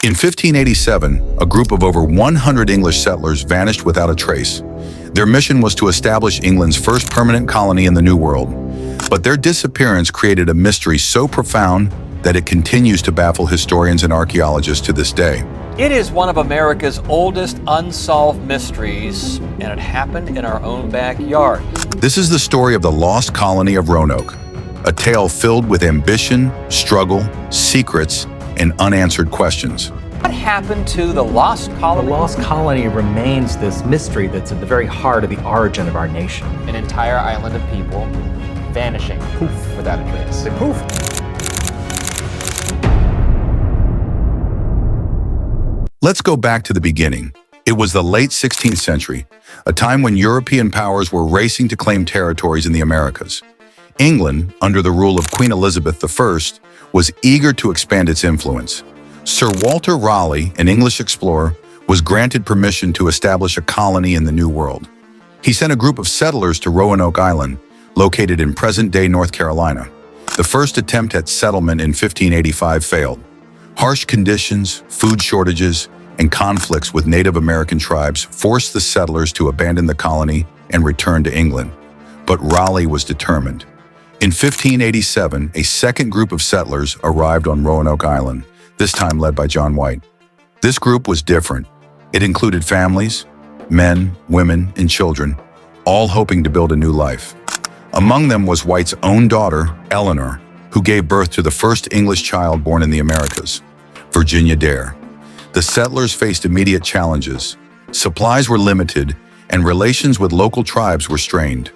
In 1587, a group of over 100 English settlers vanished without a trace. Their mission was to establish England's first permanent colony in the New World. But their disappearance created a mystery so profound that it continues to baffle historians and archaeologists to this day. It is one of America's oldest unsolved mysteries, and it happened in our own backyard. This is the story of the lost colony of Roanoke, a tale filled with ambition, struggle, secrets, and unanswered questions. What happened to the lost colony? The lost colony remains this mystery that's at the very heart of the origin of our nation. An entire island of people vanishing, poof, without a trace. Poof. Let's go back to the beginning. It was the late 16th century, a time when European powers were racing to claim territories in the Americas. England, under the rule of Queen Elizabeth I, was eager to expand its influence. Sir Walter Raleigh, an English explorer, was granted permission to establish a colony in the New World. He sent a group of settlers to Roanoke Island, located in present-day North Carolina. The first attempt at settlement in 1585 failed. Harsh conditions, food shortages, and conflicts with Native American tribes forced the settlers to abandon the colony and return to England. But Raleigh was determined. In 1587, a second group of settlers arrived on Roanoke Island, this time led by John White. This group was different. It included families, men, women, and children, all hoping to build a new life. Among them was White's own daughter, Eleanor, who gave birth to the first English child born in the Americas, Virginia Dare. The settlers faced immediate challenges. Supplies were limited, and relations with local tribes were strained.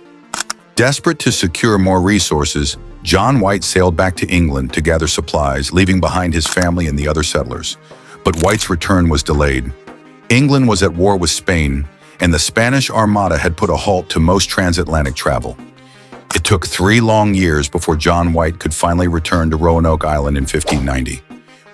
Desperate to secure more resources, John White sailed back to England to gather supplies, leaving behind his family and the other settlers. But White's return was delayed. England was at war with Spain, and the Spanish Armada had put a halt to most transatlantic travel. It took 3 long years before John White could finally return to Roanoke Island in 1590.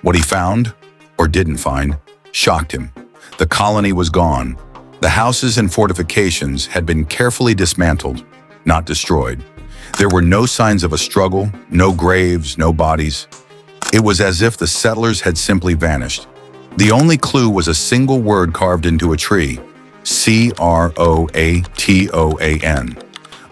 What he found, or didn't find, shocked him. The colony was gone. The houses and fortifications had been carefully dismantled, not destroyed. There were no signs of a struggle, no graves, no bodies. It was as if the settlers had simply vanished. The only clue was a single word carved into a tree, C-R-O-A-T-O-A-N.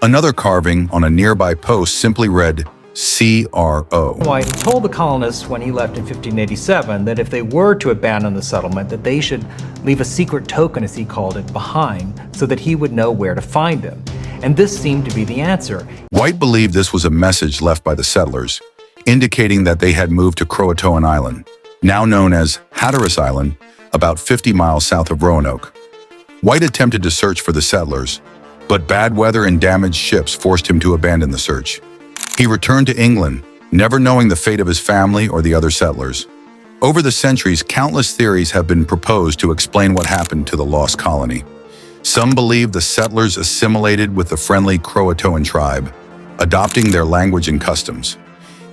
Another carving on a nearby post simply read, C-R-O. White told the colonists when he left in 1587 that if they were to abandon the settlement, that they should leave a secret token, as he called it, behind, so that he would know where to find them. And this seemed to be the answer. White believed this was a message left by the settlers, indicating that they had moved to Croatoan Island, now known as Hatteras Island, about 50 miles south of Roanoke. White attempted to search for the settlers, but bad weather and damaged ships forced him to abandon the search. He returned to England, never knowing the fate of his family or the other settlers. Over the centuries, countless theories have been proposed to explain what happened to the lost colony. Some believe the settlers assimilated with the friendly Croatoan tribe, adopting their language and customs.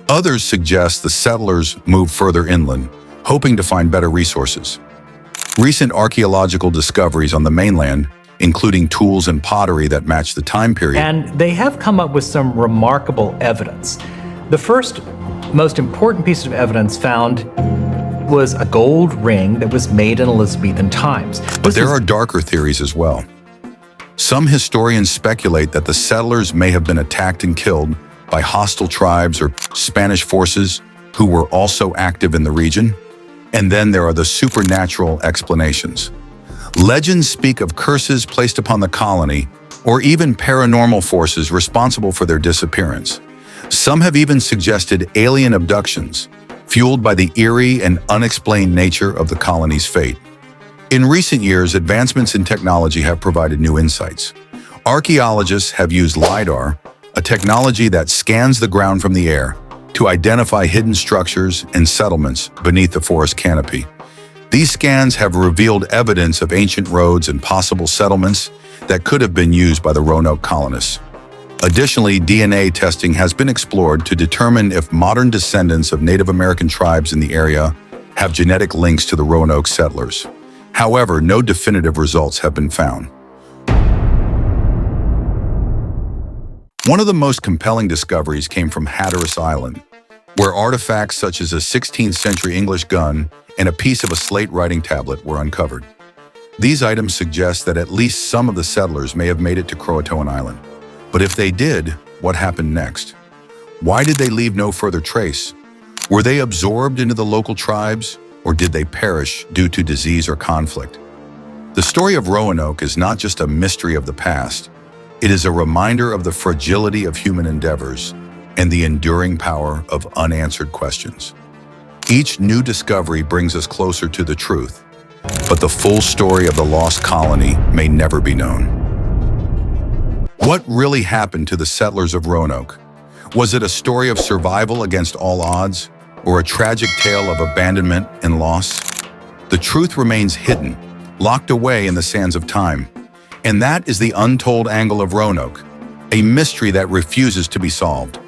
Others suggest the settlers moved further inland, hoping to find better resources. Recent archaeological discoveries on the mainland, including tools and pottery that match the time period. And they have come up with some remarkable evidence. The first, most important piece of evidence found was a gold ring that was made in Elizabethan times. But there are darker theories as well. Some historians speculate that the settlers may have been attacked and killed by hostile tribes or Spanish forces who were also active in the region. And then there are the supernatural explanations. Legends speak of curses placed upon the colony, or even paranormal forces responsible for their disappearance. Some have even suggested alien abductions, fueled by the eerie and unexplained nature of the colony's fate. In recent years, advancements in technology have provided new insights. Archaeologists have used LiDAR, a technology that scans the ground from the air, to identify hidden structures and settlements beneath the forest canopy. These scans have revealed evidence of ancient roads and possible settlements that could have been used by the Roanoke colonists. Additionally, DNA testing has been explored to determine if modern descendants of Native American tribes in the area have genetic links to the Roanoke settlers. However, no definitive results have been found. One of the most compelling discoveries came from Hatteras Island. where artifacts such as a 16th century English gun and a piece of a slate writing tablet were uncovered. These items suggest that at least some of the settlers may have made it to Croatoan Island. But if they did, what happened next? Why did they leave no further trace? Were they absorbed into the local tribes, or did they perish due to disease or conflict? The story of Roanoke is not just a mystery of the past. It is a reminder of the fragility of human endeavors and the enduring power of unanswered questions. Each new discovery brings us closer to the truth, but the full story of the lost colony may never be known. What really happened to the settlers of Roanoke? Was it a story of survival against all odds, or a tragic tale of abandonment and loss? The truth remains hidden, locked away in the sands of time. And that is the untold angle of Roanoke, a mystery that refuses to be solved.